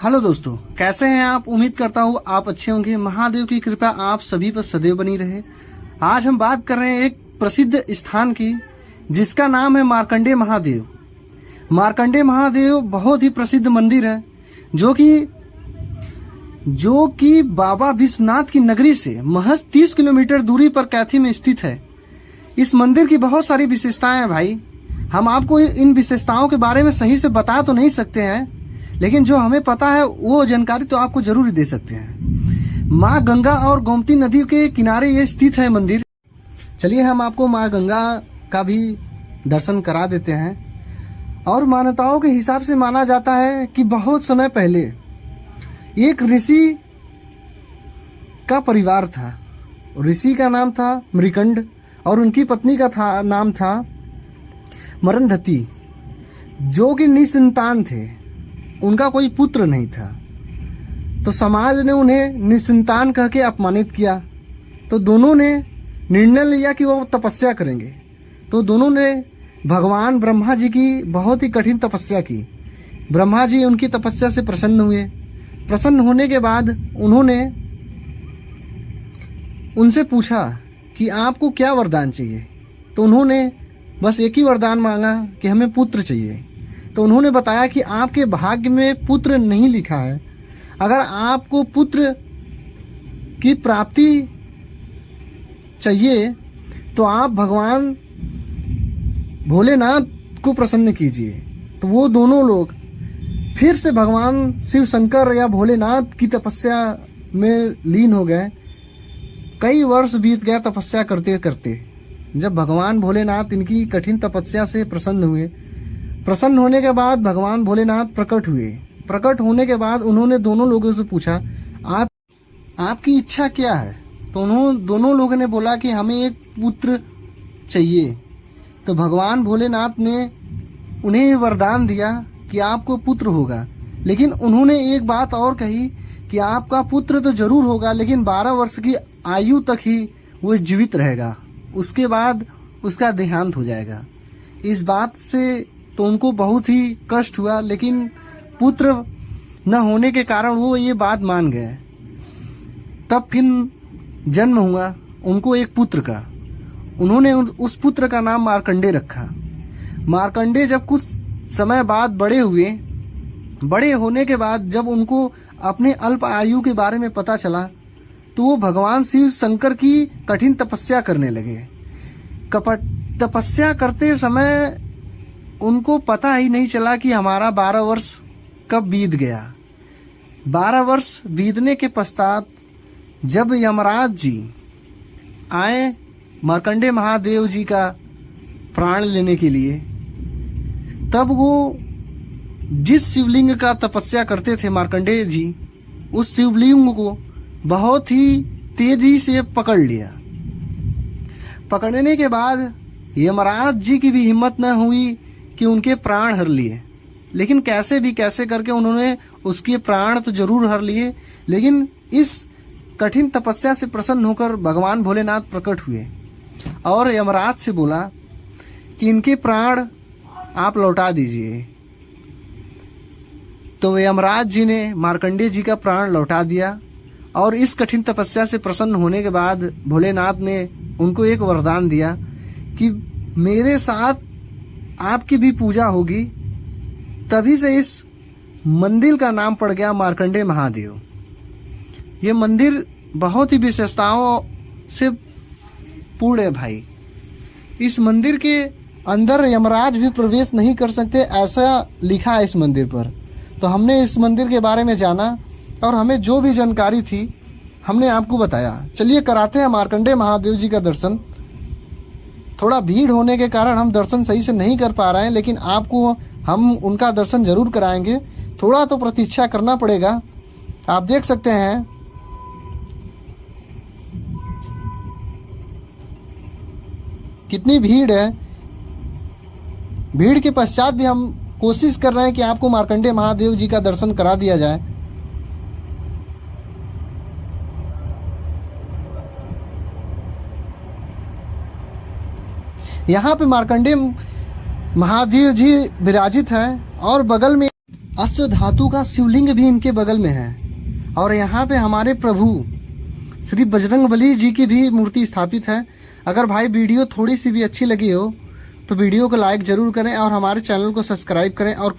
Hello दोस्तों, कैसे हैं आप। उम्मीद करता हूँ आप अच्छे होंगे। महादेव की कृपा आप सभी पर सदैव बनी रहे। आज हम बात कर रहे हैं एक प्रसिद्ध स्थान की, जिसका नाम है मार्कंडेय महादेव। मार्कंडेय महादेव बहुत ही प्रसिद्ध मंदिर है, जो कि बाबा विश्वनाथ की नगरी से महज 30 किलोमीटर दूरी पर कैथी में स्थित है। इस मंदिर की बहुत सारी विशेषताएं हैं भाई। हम आपको इन विशेषताओं के बारे में सही से बता तो नहीं सकते हैं, लेकिन जो हमें पता है वो जानकारी तो आपको जरूर दे सकते हैं। माँ गंगा और गोमती नदी के किनारे ये स्थित है मंदिर। चलिए हम आपको माँ गंगा का भी दर्शन करा देते हैं। और मान्यताओं के हिसाब से माना जाता है कि बहुत समय पहले एक ऋषि का परिवार था। ऋषि का नाम था मृकंड और उनकी पत्नी का नाम था मरंधती, जो कि निसंतान थे। उनका कोई पुत्र नहीं था, तो समाज ने उन्हें निसंतान कह के अपमानित किया। तो दोनों ने निर्णय लिया कि वो तपस्या करेंगे। तो दोनों ने भगवान ब्रह्मा जी की बहुत ही कठिन तपस्या की। ब्रह्मा जी उनकी तपस्या से प्रसन्न हुए। प्रसन्न होने के बाद उन्होंने उनसे पूछा कि आपको क्या वरदान चाहिए। तो उन्होंने बस एक ही वरदान मांगा कि हमें पुत्र चाहिए। तो उन्होंने बताया कि आपके भाग्य में पुत्र नहीं लिखा है। अगर आपको पुत्र की प्राप्ति चाहिए तो आप भगवान भोलेनाथ को प्रसन्न कीजिए। तो वो दोनों लोग फिर से भगवान शिव शंकर या भोलेनाथ की तपस्या में लीन हो गए। कई वर्ष बीत गया तपस्या करते करते। जब भगवान भोलेनाथ इनकी कठिन तपस्या से प्रसन्न हुए, प्रसन्न होने के बाद भगवान भोलेनाथ प्रकट हुए। प्रकट होने के बाद उन्होंने दोनों लोगों से पूछा, आपकी इच्छा क्या है। तो दोनों लोगों ने बोला कि हमें एक पुत्र चाहिए। तो भगवान भोलेनाथ ने उन्हें वरदान दिया कि आपको पुत्र होगा। लेकिन उन्होंने एक बात और कही कि आपका पुत्र तो जरूर होगा, लेकिन 12 वर्ष की आयु तक ही वो जीवित रहेगा, उसके बाद उसका देहांत हो जाएगा। इस बात से तो उनको बहुत ही कष्ट हुआ, लेकिन पुत्र न होने के कारण वो ये बात मान गए। तब फिर जन्म हुआ उनको एक पुत्र का। उन्होंने उस पुत्र का नाम मार्कंडेय रखा। मार्कंडेय जब कुछ समय बाद बड़े हुए, बड़े होने के बाद जब उनको अपने अल्प आयु के बारे में पता चला, तो वो भगवान शिव शंकर की कठिन तपस्या करने लगे। तपस्या करते समय उनको पता ही नहीं चला कि हमारा 12 वर्ष कब बीत गया। 12 वर्ष बीतने के पश्चात जब यमराज जी आए मार्कंडेय महादेव जी का प्राण लेने के लिए, तब वो जिस शिवलिंग का तपस्या करते थे मार्कंडेय जी, उस शिवलिंग को बहुत ही तेजी से पकड़ लिया। पकड़ने के बाद यमराज जी की भी हिम्मत न हुई कि उनके प्राण हर लिए। लेकिन कैसे करके उन्होंने उसके प्राण तो जरूर हर लिए। लेकिन इस कठिन तपस्या से प्रसन्न होकर भगवान भोलेनाथ प्रकट हुए और यमराज से बोला कि इनके प्राण आप लौटा दीजिए। तो यमराज जी ने मार्कंडेय जी का प्राण लौटा दिया। और इस कठिन तपस्या से प्रसन्न होने के बाद भोलेनाथ ने उनको एक वरदान दिया कि मेरे साथ आपकी भी पूजा होगी। तभी से इस मंदिर का नाम पड़ गया मार्कंडेय महादेव। ये मंदिर बहुत ही विशेषताओं से पूर्ण है भाई। इस मंदिर के अंदर यमराज भी प्रवेश नहीं कर सकते, ऐसा लिखा है इस मंदिर पर। तो हमने इस मंदिर के बारे में जाना और हमें जो भी जानकारी थी हमने आपको बताया। चलिए कराते हैं मार्कंडेय महादेव जी का दर्शन। थोड़ा भीड़ होने के कारण हम दर्शन सही से नहीं कर पा रहे हैं, लेकिन आपको हम उनका दर्शन जरूर कराएंगे। थोड़ा तो प्रतीक्षा करना पड़ेगा। आप देख सकते हैं कितनी भीड़ है। भीड़ के पश्चात भी हम कोशिश कर रहे हैं कि आपको मार्कंडेय महादेव जी का दर्शन करा दिया जाए। यहाँ पे मार्कंडेय महादेव जी विराजित हैं और बगल में अश्व धातु का शिवलिंग भी इनके बगल में है। और यहाँ पे हमारे प्रभु श्री बजरंगबली जी की भी मूर्ति स्थापित है। अगर भाई वीडियो थोड़ी सी भी अच्छी लगी हो तो वीडियो को लाइक ज़रूर करें और हमारे चैनल को सब्सक्राइब करें और